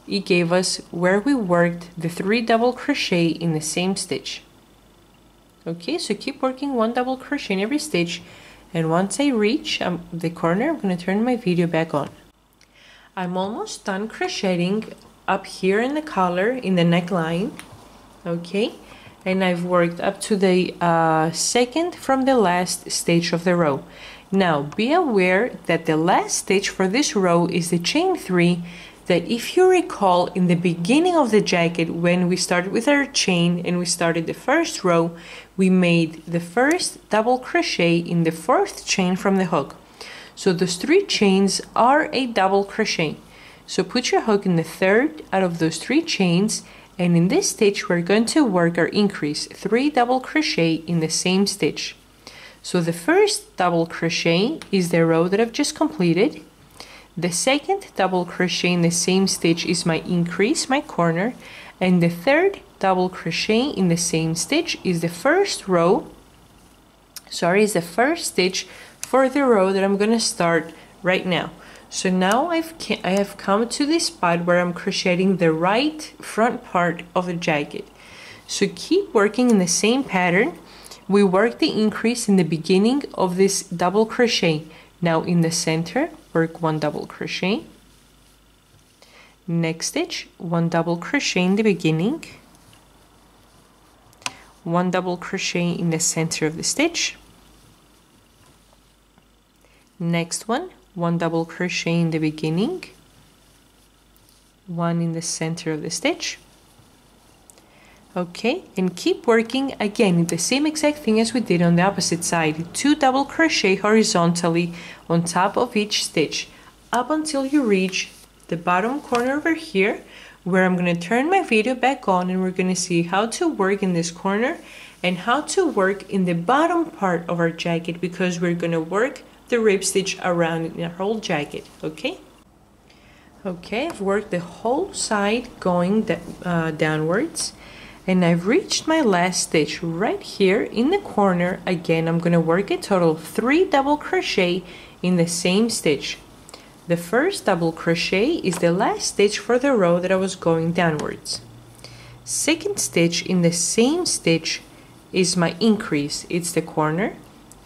it gave us where we worked the 3 double crochet in the same stitch. Okay, so keep working one double crochet in every stitch, and once I reach the corner, I'm going to turn my video back on. I'm almost done crocheting up here in the collar in the neckline. Okay, and I've worked up to the second from the last stitch of the row. Now be aware that the last stitch for this row is the chain 3, that if you recall in the beginning of the jacket when we started with our chain and we started the first row, we made the first double crochet in the 4th chain from the hook. So those 3 chains are a double crochet. So put your hook in the 3rd out of those 3 chains, and in this stitch we're going to work our increase 3 double crochet in the same stitch. So the first double crochet is the row that I've just completed. The second double crochet in the same stitch is my increase, my corner, and the 3rd double crochet in the same stitch is the first stitch for the row that I'm going to start right now. So now I have come to this spot where I'm crocheting the right front part of the jacket. So keep working in the same pattern. We work the increase in the beginning of this double crochet. Now in the center, work 1 double crochet. Next stitch, 1 double crochet in the beginning, 1 double crochet in the center of the stitch. Next one, 1 double crochet in the beginning, 1 in the center of the stitch. Okay, and keep working again the same exact thing as we did on the opposite side. 2 double crochet horizontally on top of each stitch up until you reach the bottom corner over here, where I'm going to turn my video back on and we're going to see how to work in this corner and how to work in the bottom part of our jacket, because we're going to work the rib stitch around the whole jacket. Okay, I've worked the whole side going downwards, and I've reached my last stitch right here in the corner. Again, I'm going to work a total of 3 double crochet in the same stitch. The first double crochet is the last stitch for the row that I was going downwards. Second stitch in the same stitch is my increase, it's the corner,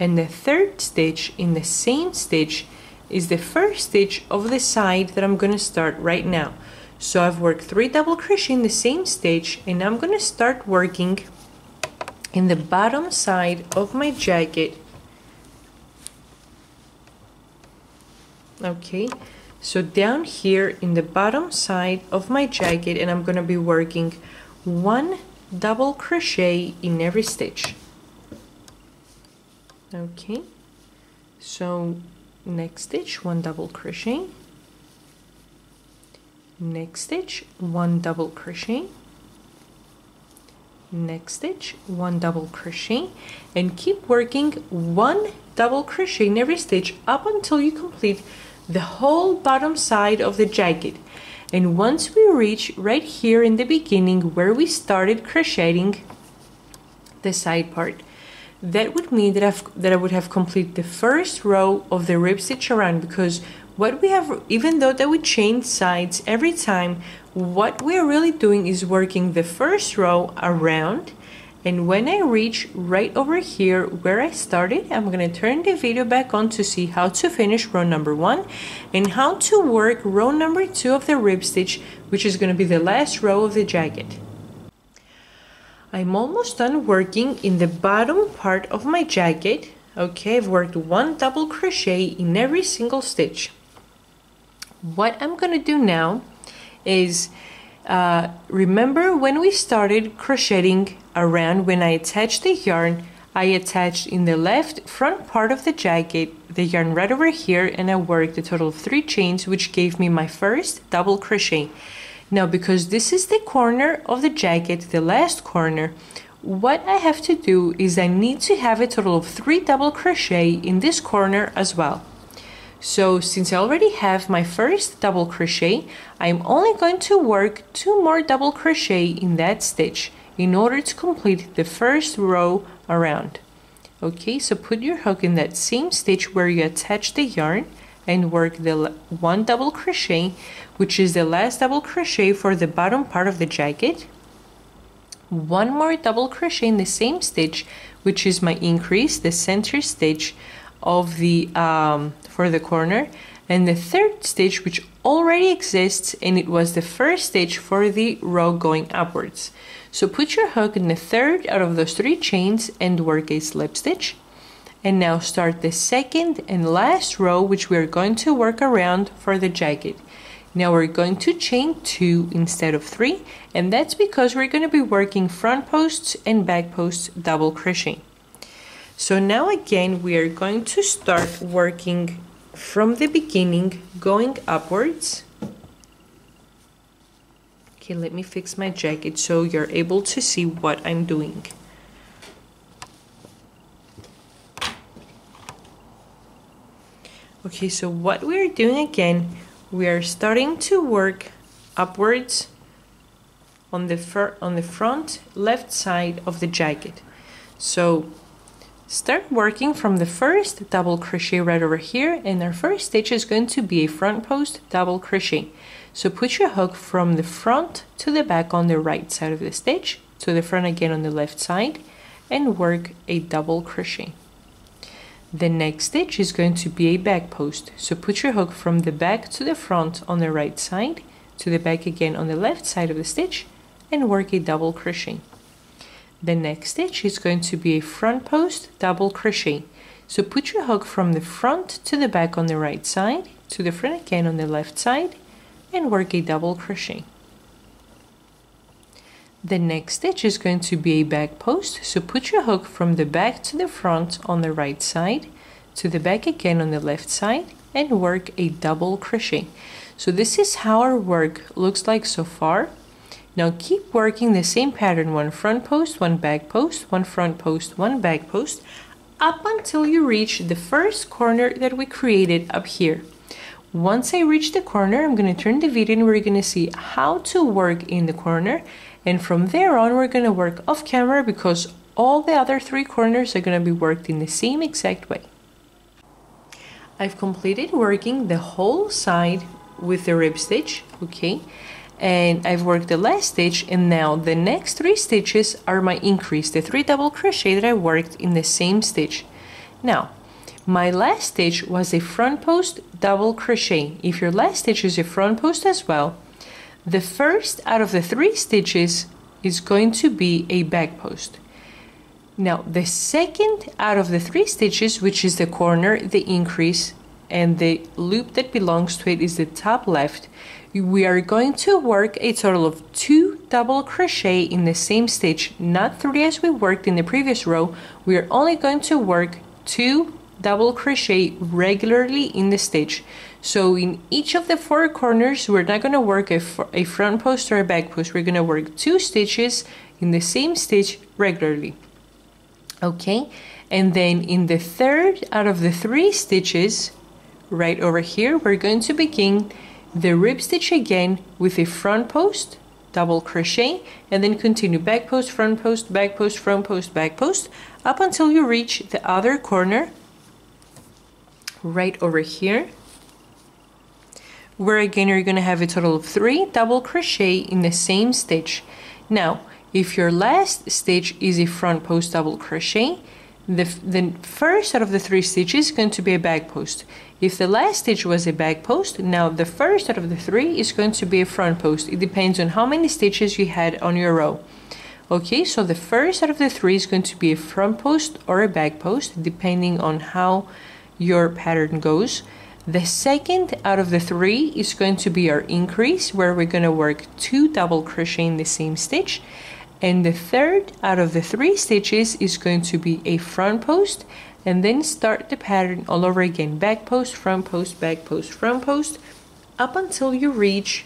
and the 3rd stitch in the same stitch is the first stitch of the side that I'm going to start right now. So I've worked 3 double crochet in the same stitch, and I'm going to start working in the bottom side of my jacket. Okay, so down here in the bottom side of my jacket, and I'm going to be working 1 double crochet in every stitch. Okay, so next stitch, 1 double crochet. Next stitch, 1 double crochet. Next stitch, 1 double crochet, and keep working 1 double crochet in every stitch up until you complete the whole bottom side of the jacket. And once we reach right here in the beginning where we started crocheting the side part, that would mean that I would have completed the first row of the rib stitch around, because what we have, even though that we change sides every time, what we're really doing is working the first row around. And when I reach right over here where I started, I'm going to turn the video back on to see how to finish row number 1 and how to work row number 2 of the rib stitch, which is going to be the last row of the jacket. I'm almost done working in the bottom part of my jacket. Okay, I've worked 1 double crochet in every single stitch. What I'm going to do now is remember when we started crocheting around, when I attached the yarn, I attached in the left front part of the jacket the yarn right over here, and I worked a total of 3 chains, which gave me my first double crochet. Now, because this is the corner of the jacket, the last corner, what I have to do is I need to have a total of 3 double crochet in this corner as well. So since I already have my first double crochet, I'm only going to work 2 more double crochet in that stitch in order to complete the first row around. Okay, so put your hook in that same stitch where you attach the yarn and work the 1 double crochet, which is the last double crochet for the bottom part of the jacket. 1 more double crochet in the same stitch, which is my increase, the center stitch of the for the corner, and the 3rd stitch, which already exists, and it was the first stitch for the row going upwards. So put your hook in the 3rd out of those 3 chains and work a slip stitch. And now start the 2nd and last row, which we're going to work around for the jacket. Now we're going to chain 2 instead of 3, and that's because we're going to be working front posts and back posts double crochet. So now again we are going to start working from the beginning, going upwards. Okay, let me fix my jacket so you're able to see what I'm doing. Okay, so what we're doing again, we are starting to work upwards on the front left side of the jacket. So start working from the first double crochet right over here, and our first stitch is going to be a front post double crochet. So put your hook from the front to the back on the right side of the stitch, to the front again on the left side, and work a double crochet. The next stitch is going to be a back post. So put your hook from the back to the front on the right side, to the back again on the left side of the stitch, and work a double crochet. The next stitch is going to be a front post double crochet. So put your hook from the front to the back on the right side, to the front again on the left side, and work a double crochet. The next stitch is going to be a back post. So put your hook from the back to the front on the right side, to the back again on the left side, and work a double crochet. So this is how our work looks like so far. Now keep working the same pattern, 1 front post, 1 back post, 1 front post, 1 back post, up until you reach the first corner that we created up here. Once I reach the corner, I'm going to turn the video and we're going to see how to work in the corner, and from there on we're going to work off camera because all the other 3 corners are going to be worked in the same exact way. I've completed working the whole side with the rib stitch, okay? And I've worked the last stitch, and now the next 3 stitches are my increase, the 3 double crochet that I worked in the same stitch. Now, my last stitch was a front post double crochet. If your last stitch is a front post as well, the first out of the 3 stitches is going to be a back post. Now, the second out of the 3 stitches, which is the corner, the increase, and the loop that belongs to it is the top left, we are going to work a total of 2 double crochet in the same stitch, not 3 as we worked in the previous row. We are only going to work 2 double crochet regularly in the stitch. So in each of the 4 corners, we're not going to work a front post or a back post. We're going to work 2 stitches in the same stitch regularly. Okay, and then in the third out of the 3 stitches, right over here, we're going to begin the rib stitch again with a front post, double crochet, and then continue back post, front post, back post, front post, back post, up until you reach the other corner, right over here, where again you're going to have a total of 3 double crochet in the same stitch. Now, if your last stitch is a front post double crochet, the first out of the 3 stitches is going to be a back post. If the last stitch was a back post, now the first out of the 3 is going to be a front post. It depends on how many stitches you had on your row. Okay, so the first out of the 3 is going to be a front post or a back post, depending on how your pattern goes. The second out of the 3 is going to be our increase, where we're going to work 2 double crochet in the same stitch. and the third out of the 3 stitches is going to be a front post, and then start the pattern all over again. Back post, front post, back post, front post, up until you reach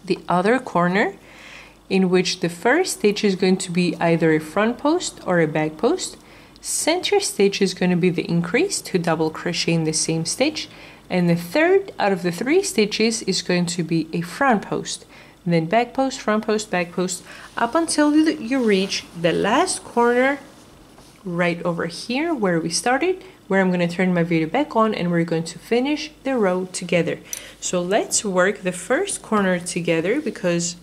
the other corner, in which the first stitch is going to be either a front post or a back post. Center stitch is going to be the increase, 2 double crochet in the same stitch, and the third out of the 3 stitches is going to be a front post, and then back post, front post, back post, up until you reach the last corner right over here where we started, where I'm going to turn my video back on and we're going to finish the row together. So let's work the first corner together because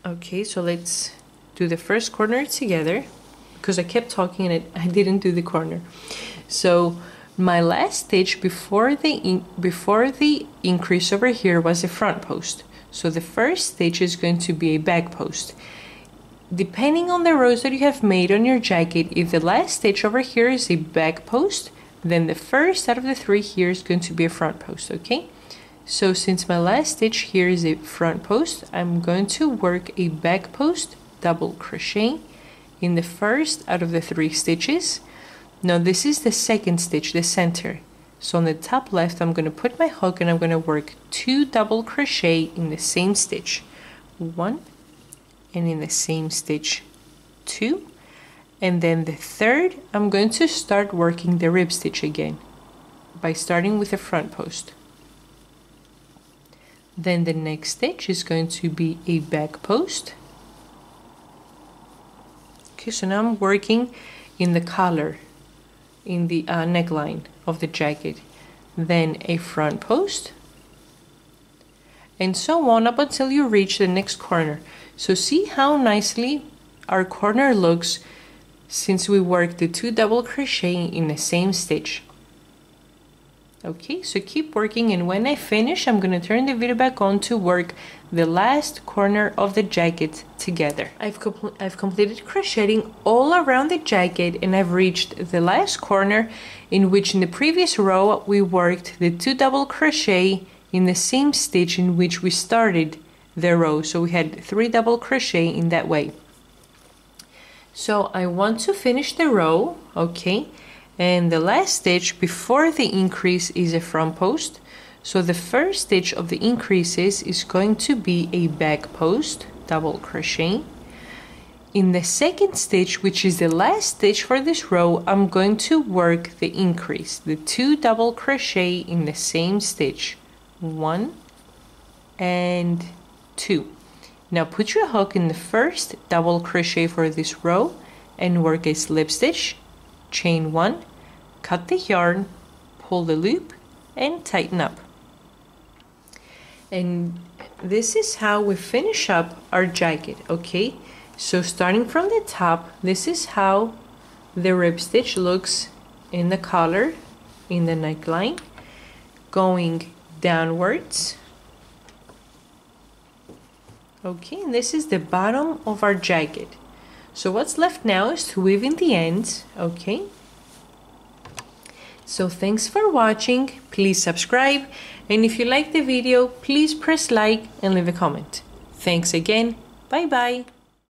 okay, so let's do the first corner together because I kept talking and I didn't do the corner. So my last stitch before the increase over here was a front post. So the first stitch is going to be a back post. Depending on the rows that you have made on your jacket, if the last stitch over here is a back post, then the first out of the 3 here is going to be a front post, okay? So since my last stitch here is a front post, I'm going to work a back post, double crochet in the first out of the 3 stitches. Now this is the second stitch, the center. So on the top left, I'm going to put my hook and I'm going to work 2 double crochet in the same stitch. 1, and in the same stitch 2, and then the third I'm going to start working the rib stitch again by starting with a front post. Then the next stitch is going to be a back post. Okay, so now I'm working in the collar, in the neckline of the jacket, then a front post, and so on up until you reach the next corner. So see how nicely our corner looks since we worked the 2 double crochet in the same stitch. Okay, so keep working, and when I finish, I'm going to turn the video back on to work the last corner of the jacket together. I've completed crocheting all around the jacket, and I've reached the last corner, in which in the previous row we worked the 2 double crochet in the same stitch in which we started the row. So we had 3 double crochet in that way. So I want to finish the row, okay, and the last stitch before the increase is a front post. So the first stitch of the increases is going to be a back post, double crochet. In the second stitch, which is the last stitch for this row, I'm going to work the increase, the 2 double crochet in the same stitch, 1 and 2. Now put your hook in the first double crochet for this row and work a slip stitch, chain 1, cut the yarn, pull the loop, and tighten up. And this is how we finish up our jacket, okay? So starting from the top, this is how the rib stitch looks in the collar, in the neckline, going downwards. Okay, and this is the bottom of our jacket. So what's left now is to weave in the ends, okay? So thanks for watching, please subscribe, and if you like the video, please press like and leave a comment. Thanks again, bye bye!